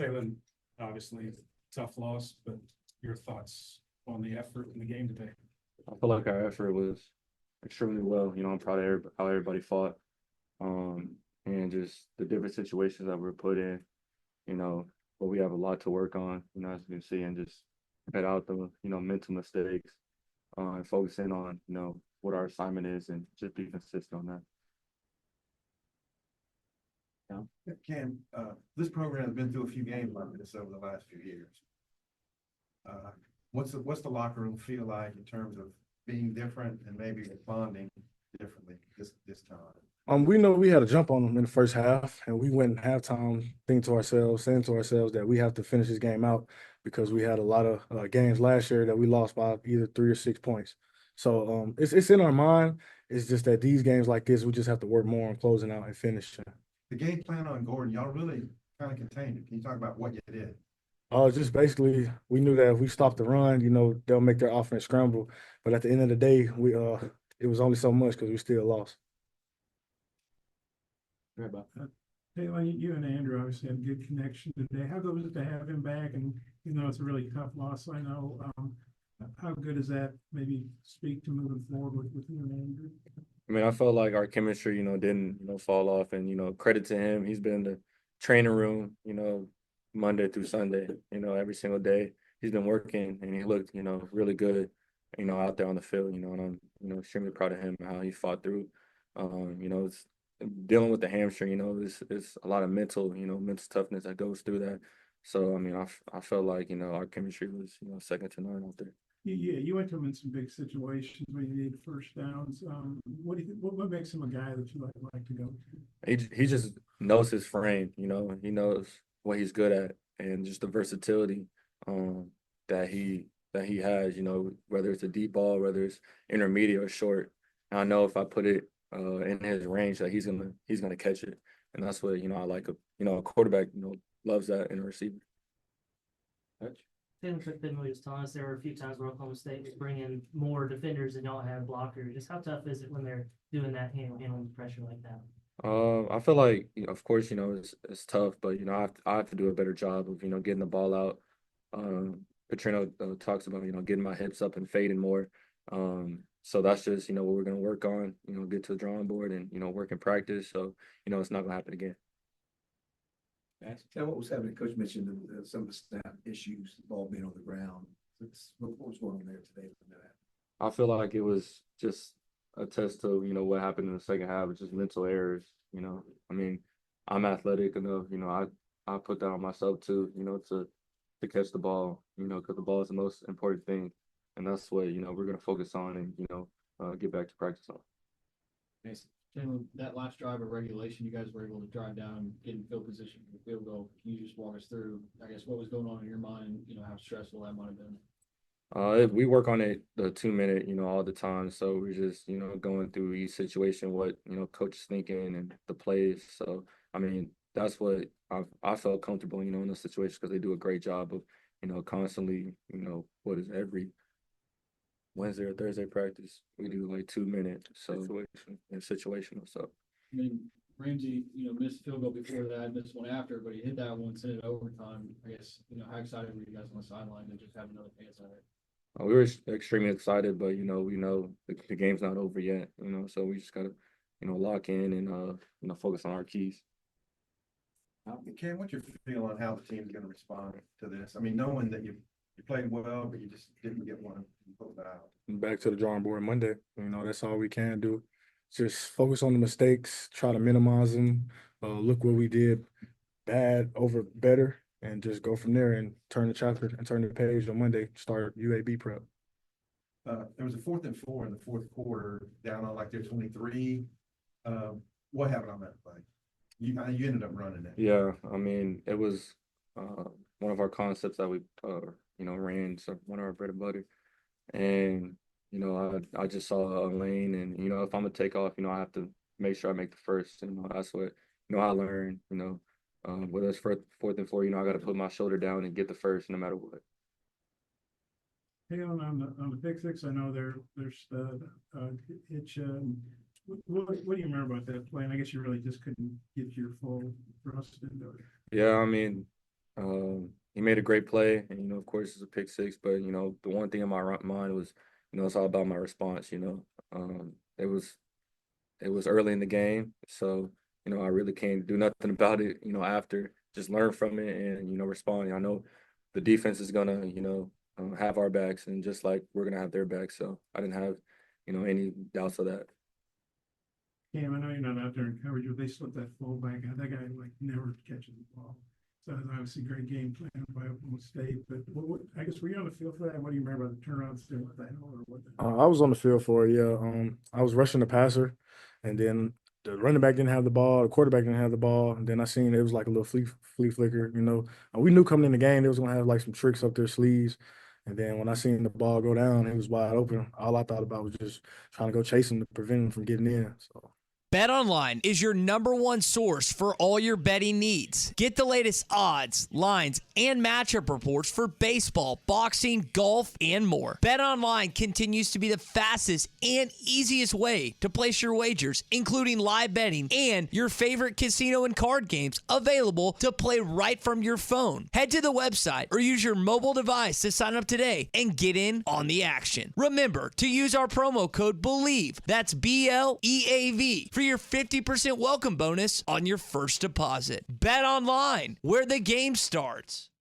Jalen, obviously tough loss, but your thoughts on the effort in the game today? I feel like our effort was extremely well. I'm proud of how everybody fought, and just the different situations that we were put in. You know, but we have a lot to work on. As you can see, and just cut out the mental mistakes, and focus in on what our assignment is, and just be consistent on that. Cam, this program has been through a few games like this over the last few years. What's the locker room feel like in terms of being different and maybe responding differently this time? We know we had a jump on them in the first half, and we went in halftime saying to ourselves that we have to finish this game out because we had a lot of games last year that we lost by either 3 or 6 points. So it's in our mind. It's just that these games like this, we just have to work more on closing out and finishing. The game plan on Gordon, y'all really kind of contained it. Can you talk about what you did? Just basically, we knew that if we stopped the run, they'll make their offense scramble. But at the end of the day, it was only so much because we still lost. Taylor, you and Andrew obviously had a good connection today. How good was it to have him back? And it's a really tough loss, I know. How good does that maybe speak to moving forward with you and Andrew? I mean, I felt like our chemistry, didn't, fall off, and credit to him. He's been in the training room, Monday through Sunday, every single day. He's been working, and he looked, really good, out there on the field, and I'm, extremely proud of him and how he fought through. It's dealing with the hamstring, it's a lot of mental toughness that goes through that. So, I mean, I felt like, our chemistry was, second to none out there. Yeah, you went to him in some big situations where you need first downs. What do you think? What makes him a guy that you like to go to? He just knows his frame. He knows what he's good at, and just the versatility that he has. Whether it's a deep ball, whether it's intermediate or short. And I know if I put it in his range, that he's gonna catch it, and that's what I like. A quarterback loves that in a receiver. Sam Pittman was telling us there were a few times where Oklahoma State was bringing more defenders than y'all had blockers. Just how tough is it when they're doing that, handling pressure like that? I feel like, of course, it's tough, but I have to do a better job of getting the ball out. Petrino talks about getting my hips up and fading more. So that's just what we're gonna work on. Get to the drawing board and work in practice. So it's not gonna happen again. And what was happening? Coach mentioned some of the snap issues, the ball being on the ground. What was going on there today? I feel like it was just a test of what happened in the second half, just mental errors. I mean, I'm athletic enough. I put that on myself too. To catch the ball. Because the ball is the most important thing, and that's what we're gonna focus on and get back to practice on. Nice. That last drive of regulation, you guys were able to drive down and get in field position for the field goal. Can you just walk us through, I guess, what was going on in your mind, how stressful that might have been? We work on it the 2 minute, all the time. So we're just, going through each situation, what, coach is thinking and the plays. So, I mean, that's what I felt comfortable, in the situation because they do a great job of, constantly, every Wednesday or Thursday practice, we do like 2 minute situational. So, I mean, Ramsey, missed a field goal before that, missed one after, but he hit that one, sent it overtime. I guess, how excited were you guys on the sideline to just have another chance at it? We were extremely excited, but we know the game's not over yet. So we just gotta lock in and focus on our keys. Cam, what's your feel on how the team's going to respond to this? I mean, knowing that you played well, but you just didn't get one pulled out. Back to the drawing board Monday. That's all we can do. Just focus on the mistakes, try to minimize them. Look what we did bad over better, and just go from there and turn the chapter and turn the page on Monday. Start UAB prep. There was a 4th and 4 in the fourth quarter, down on like their 23. What happened on that play? You ended up running it. Yeah, I mean, it was one of our concepts that we ran, so one of our bread and butter. And I just saw a lane, and if I'm gonna take off, I have to make sure I make the first. That's what I learned. Whether it's 4th and 4, I got to put my shoulder down and get the first, no matter what. Hey, on the pick six, I know there's the hitch. What do you remember about that play? And I guess you really just couldn't get your full thrust into it. Yeah, I mean, He made a great play, and of course, it's a pick six. But the one thing in my mind was, it's all about my response. It was early in the game, so I really can't do nothing about it. After just learn from it and respond. I know the defense is gonna have our backs, and just like we're gonna have their backs. So I didn't have any doubts of that. Cam, I know you're not out there in coverage, but they slipped that fullback out. That guy like never catches the ball. So it's obviously a great game plan by Oklahoma State. But I guess were you on the field for that? What do you remember about the turnaround still with that or what? I was on the field for it, yeah. I was rushing the passer, and then the running back didn't have the ball, the quarterback didn't have the ball, and then I seen it was like a little flea flicker, We knew coming in the game they was gonna have like some tricks up their sleeves. And then when I seen the ball go down, it was wide open. All I thought about was just trying to go chase him to prevent him from getting in. So BetOnline is your #1 source for all your betting needs. Get the latest odds, lines, and matchup reports for baseball, boxing, golf, and more. BetOnline continues to be the fastest and easiest way to place your wagers, including live betting and your favorite casino and card games available to play right from your phone. Head to the website or use your mobile device to sign up today and get in on the action. Remember to use our promo code BELIEVE, that's BLEAV, for your 50% welcome bonus on your first deposit. Bet online, where the game starts.